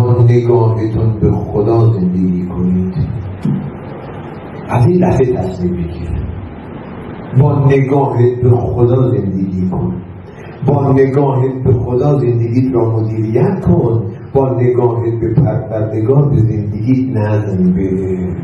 با نگاهتون به خدا زندگی کنید. از این لحظه تصمیم بگیر با نگاهت به خدا زندگی کن. با نگاهت به خدا زندگیت را مدیریت کن. با نگاهت به پروردگار به زندگیت نظم بده.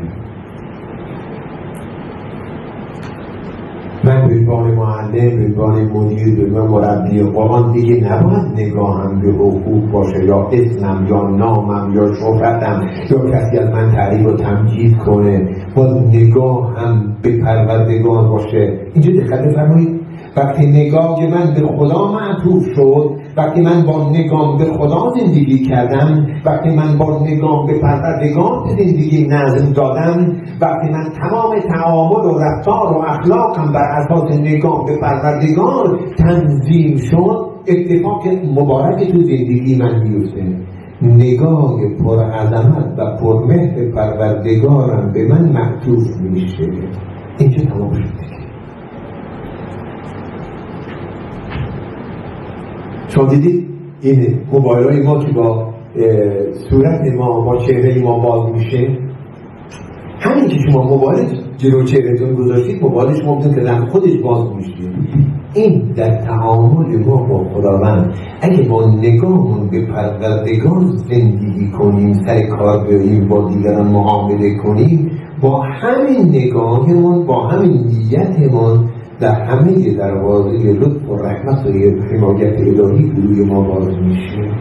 من به عنوان معلم، به عنوان مدیر، به عنوان مربی قرآن دیگه نباید نگاهم به حقوق باشه یا اسمم یا نامم یا شهرتم یا کسی از من تعریف و تمجید کنه. با نگاهم به پروردگار باشه. اینجا دقت بفرمایید، وقتی نگاه من به خدا معطوف شد، وقتی من با نگاه به خدا زندگی کردم، وقتی من با نگاه به پروردگار زندگی نظم دادم، وقتی من تمام تعامل و رفتار و اخلاقم بر اساس نگاه به پروردگار تنظیم شد، اتفاق مبارک تو زندگی من میفته. نگاه پرعظمت و پرمهر پروردگارم به من معطوف میشه. اینجا تمام شد. شما دیدید این موبایل های ما که با صورت ما با چهره ما باز میشه، همین که شما موبایل جلو چهرهتون گذاشتید موبایل شما بدون که زن خودش باز میشه. این در تعامل ما با خداوند اگه با نگاهمون به پروردگار زندگی کنیم، سر کار بریم، با دیگران معامله کنیم، با همین نگاهمون، با همین نیتمون در همه دروازه لطف و رحمت و حمایت الهی روی ما باز میشه.